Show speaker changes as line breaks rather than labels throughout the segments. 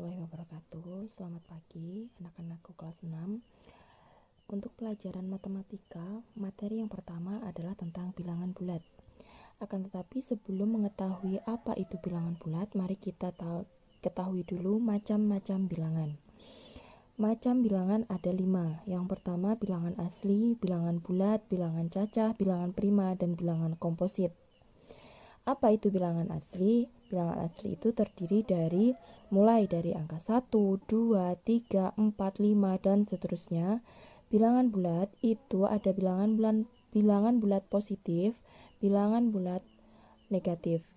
warahmatullahi wabarakatuh. Selamat pagi anak-anakku kelas 6. Untuk pelajaran matematika, materi yang pertama adalah tentang bilangan bulat. Akan tetapi sebelum mengetahui apa itu bilangan bulat, mari kita ketahui dulu macam-macam bilangan. Macam bilangan ada 5. Yang pertama bilangan asli, bilangan bulat, bilangan cacah, bilangan prima, dan bilangan komposit. Apa itu bilangan asli? Bilangan asli itu terdiri mulai dari angka 1, 2, 3, 4, 5, dan seterusnya. Bilangan bulat itu ada bilangan bulat positif, bilangan bulat negatif.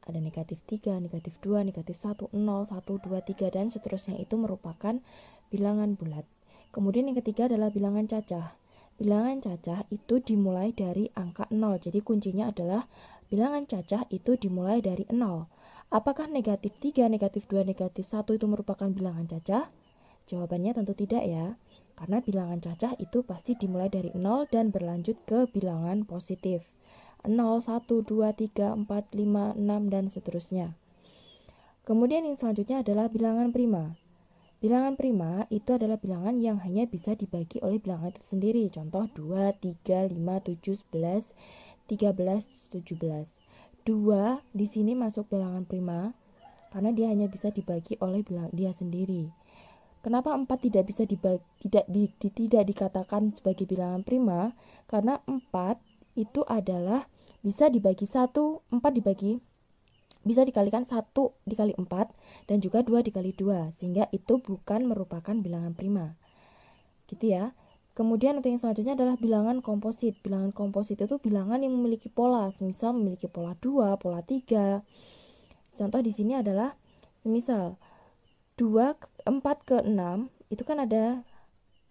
Ada negatif 3, negatif 2, negatif 1, 0, 1, 2, 3, dan seterusnya. Itu merupakan bilangan bulat. Kemudian yang ketiga adalah bilangan cacah. Bilangan cacah itu dimulai dari angka 0. Jadi kuncinya adalah bilangan cacah itu dimulai dari 0. Apakah negatif 3, negatif 2, negatif 1 itu merupakan bilangan cacah? Jawabannya tentu tidak ya. Karena bilangan cacah itu pasti dimulai dari 0 dan berlanjut ke bilangan positif. 0, 1, 2, 3, 4, 5, 6, dan seterusnya. Kemudian yang selanjutnya adalah bilangan prima. Bilangan prima itu adalah bilangan yang hanya bisa dibagi oleh bilangan itu sendiri. Contoh 2, 3, 5, 7, 11, 13, 17. 2 di sini masuk bilangan prima karena dia hanya bisa dibagi oleh dia sendiri. Kenapa 4 tidak bisa tidak dikatakan sebagai bilangan prima? Karena 4 itu adalah bisa dibagi 1, 4 bisa dikalikan 1 dikali 4 dan juga 2 dikali 2, sehingga itu bukan merupakan bilangan prima. Gitu ya. Kemudian untuk yang selanjutnya adalah bilangan komposit. Bilangan komposit itu bilangan yang memiliki pola, semisal memiliki pola 2, pola 3. Contoh di sini adalah semisal 2, 4 ke 6, itu kan ada.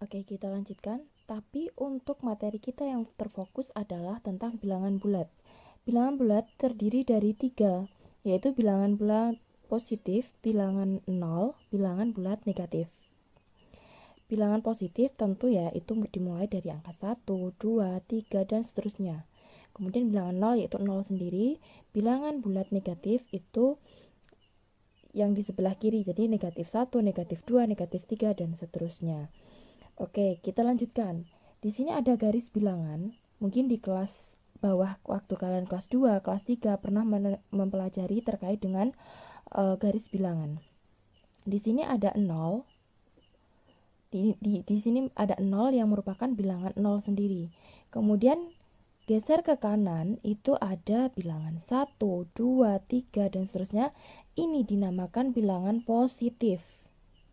Oke, kita lanjutkan. Tapi untuk materi kita yang terfokus adalah tentang bilangan bulat. Bilangan bulat terdiri dari 3, yaitu bilangan bulat positif, bilangan 0, bilangan bulat negatif. Bilangan positif tentu ya itu dimulai dari angka 1, 2, 3, dan seterusnya. Kemudian bilangan 0 yaitu 0 sendiri. Bilangan bulat negatif itu yang di sebelah kiri, jadi negatif 1, negatif 2, negatif 3, dan seterusnya. Oke, kita lanjutkan. Di sini ada garis bilangan. Mungkin di kelas bawah waktu kalian kelas 2, kelas 3 pernah mempelajari terkait dengan garis bilangan. Di sini ada 0. Di sini ada 0 yang merupakan bilangan 0 sendiri. Kemudian geser ke kanan itu ada bilangan 1, 2, 3, dan seterusnya. Ini dinamakan bilangan positif.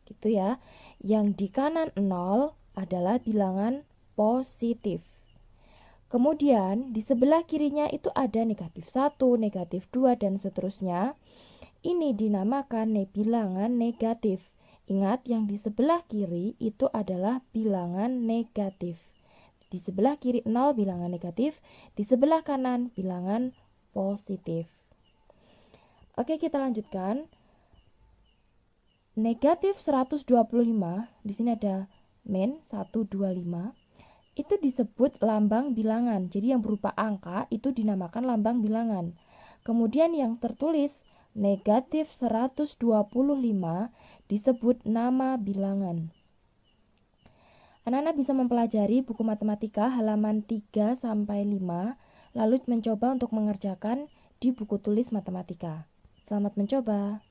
Gitu ya. Yang di kanan 0 adalah bilangan positif. Kemudian di sebelah kirinya itu ada negatif 1, negatif 2, dan seterusnya. Ini dinamakan bilangan negatif. Ingat, yang di sebelah kiri itu adalah bilangan negatif. Di sebelah kiri 0 bilangan negatif, di sebelah kanan bilangan positif. Oke, kita lanjutkan. Negatif 125, di sini ada min 125. Itu disebut lambang bilangan. Jadi yang berupa angka itu dinamakan lambang bilangan. Kemudian yang tertulis negatif 125 disebut nama bilangan. Anak-anak bisa mempelajari buku matematika halaman 3 sampai 5 lalu mencoba untuk mengerjakan di buku tulis matematika. Selamat mencoba.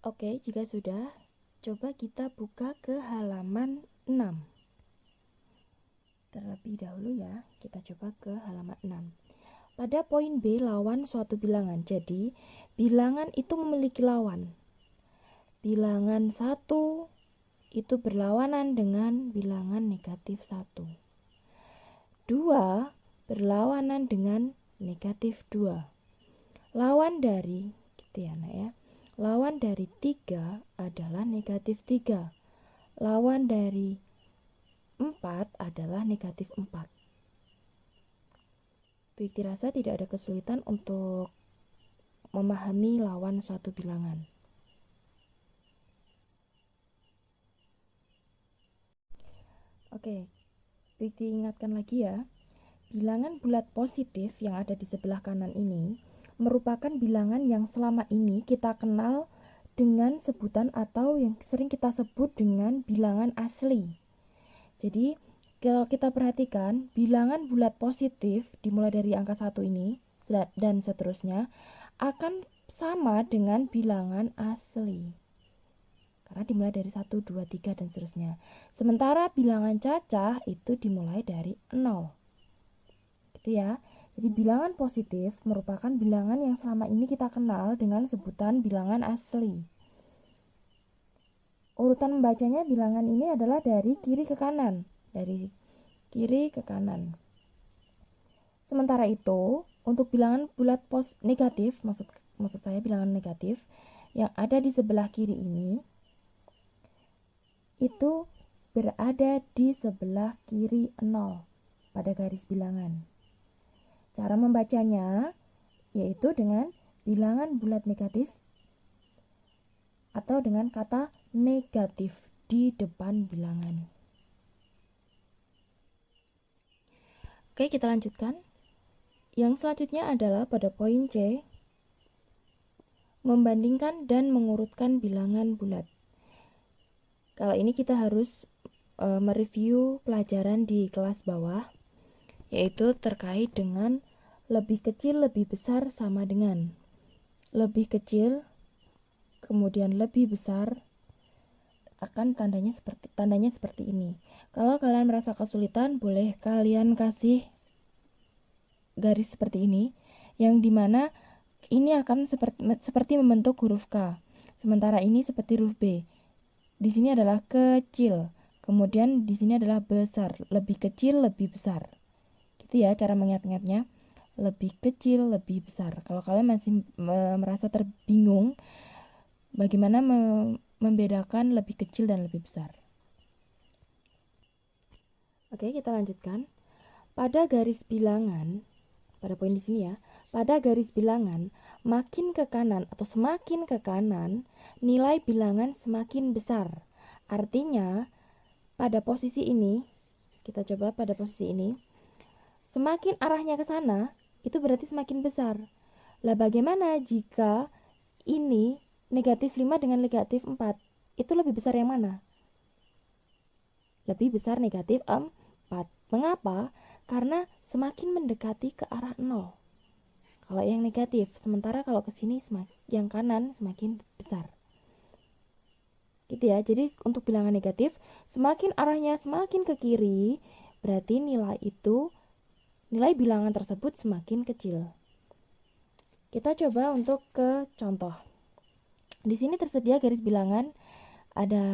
Oke, jika sudah, coba kita buka ke halaman 6. Terlebih dahulu ya, kita coba ke halaman 6. Pada poin B lawan suatu bilangan. Jadi, bilangan itu memiliki lawan. Bilangan 1 itu berlawanan dengan bilangan negatif 1. 2 berlawanan dengan negatif 2. Lawan dari, gitu ya nak ya. Lawan dari 3 adalah negatif 3. Lawan dari 4 adalah negatif 4. Bukti rasa tidak ada kesulitan untuk memahami lawan suatu bilangan. Oke, Bukti ingatkan lagi ya. Bilangan bulat positif yang ada di sebelah kanan ini merupakan bilangan yang selama ini kita kenal dengan sebutan atau yang sering kita sebut dengan bilangan asli. Jadi kalau kita perhatikan, bilangan bulat positif dimulai dari angka 1 ini dan seterusnya akan sama dengan bilangan asli. Karena dimulai dari 1, 2, 3 dan seterusnya. Sementara bilangan cacah itu dimulai dari 0. Gitu ya. Jadi bilangan positif merupakan bilangan yang selama ini kita kenal dengan sebutan bilangan asli. Urutan membacanya bilangan ini adalah dari kiri ke kanan. Dari kiri ke kanan. Sementara itu, untuk bilangan bulat negatif, maksud saya bilangan negatif, yang ada di sebelah kiri ini, itu berada di sebelah kiri 0 pada garis bilangan. Cara membacanya yaitu dengan bilangan bulat negatif atau dengan kata negatif di depan bilangan. Oke, kita lanjutkan. Yang selanjutnya adalah pada poin C, membandingkan dan mengurutkan bilangan bulat. Kalau ini kita harus mereview pelajaran di kelas bawah, yaitu terkait dengan lebih kecil, lebih besar sama dengan. Lebih kecil, kemudian lebih besar, akan tandanya seperti ini. Kalau kalian merasa kesulitan, boleh kalian kasih garis seperti ini, yang dimana ini akan seperti membentuk huruf K, sementara ini seperti huruf B. Di sini adalah kecil, kemudian di sini adalah besar, lebih kecil, lebih besar. Gitu ya cara mengingat-ingatnya, lebih kecil, lebih besar. Kalau kalian masih merasa terbingung, bagaimana membedakan lebih kecil dan lebih besar? Oke, kita lanjutkan. Pada garis bilangan, pada poin di sini ya, pada garis bilangan makin ke kanan atau semakin ke kanan, nilai bilangan semakin besar. Artinya, pada posisi ini, kita coba pada posisi ini, semakin arahnya ke sana, itu berarti semakin besar. Lah bagaimana jika ini negatif 5 dengan negatif 4? Itu lebih besar yang mana? Lebih besar negatif 4. Mengapa? Karena semakin mendekati ke arah 0. Kalau yang negatif, sementara kalau ke sini yang kanan semakin besar. Gitu ya. Jadi untuk bilangan negatif, semakin arahnya semakin ke kiri, berarti nilai bilangan tersebut semakin kecil. Kita coba untuk ke contoh. Di sini tersedia garis bilangan, ada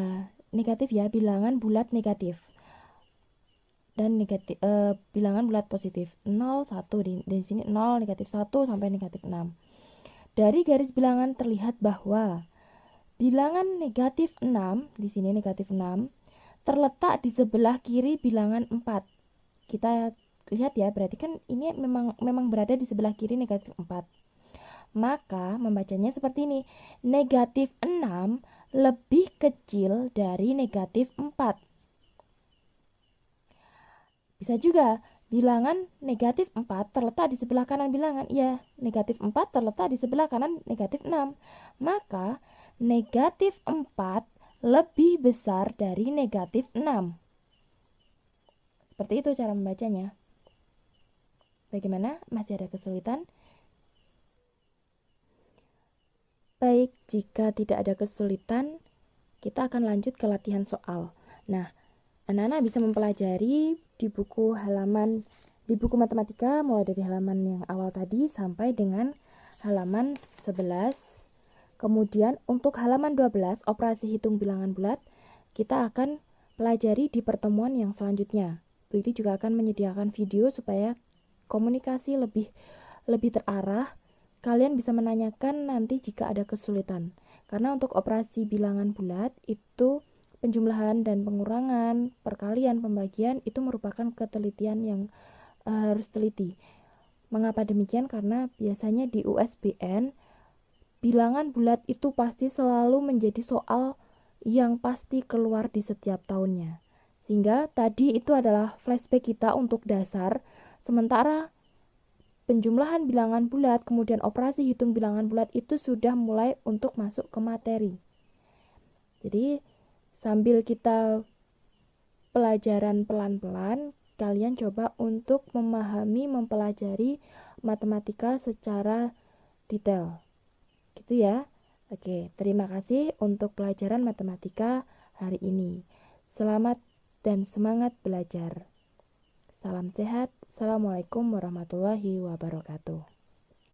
negatif ya, bilangan bulat negatif. Dan bilangan bulat positif 0, 1 di sini 0, negatif 1 sampai negatif 6. Dari garis bilangan terlihat bahwa bilangan negatif 6, di sini negatif 6, terletak di sebelah kiri bilangan 4. Kita lihat ya, berarti kan ini memang berada di sebelah kiri negatif 4. Maka membacanya seperti ini, negatif 6 lebih kecil dari negatif 4. Bisa juga bilangan negatif 4 terletak di sebelah kanan bilangan. Iya, negatif 4 terletak di sebelah kanan negatif 6. Maka negatif 4 lebih besar dari negatif 6. Seperti itu cara membacanya. Bagaimana? Masih ada kesulitan? Baik, jika tidak ada kesulitan, kita akan lanjut ke latihan soal. Nah, anak-anak bisa mempelajari di buku matematika mulai dari halaman yang awal tadi sampai dengan halaman 11. Kemudian untuk halaman 12, operasi hitung bilangan bulat, kita akan pelajari di pertemuan yang selanjutnya. Begitu juga akan menyediakan video supaya komunikasi lebih terarah. Kalian bisa menanyakan nanti jika ada kesulitan. Karena untuk operasi bilangan bulat itu penjumlahan dan pengurangan, perkalian, pembagian itu merupakan ketelitian yang harus teliti. Mengapa demikian? Karena biasanya di USBN bilangan bulat itu pasti selalu menjadi soal yang pasti keluar di setiap tahunnya. Sehingga tadi itu adalah flashback kita untuk dasar, sementara penjumlahan bilangan bulat, kemudian operasi hitung bilangan bulat itu sudah mulai untuk masuk ke materi. Jadi sambil kita pelajaran pelan-pelan, kalian coba untuk memahami, mempelajari matematika secara detail. Gitu ya. Oke, terima kasih untuk pelajaran matematika hari ini. Selamat dan semangat belajar. Salam sehat. Assalamualaikum warahmatullahi wabarakatuh.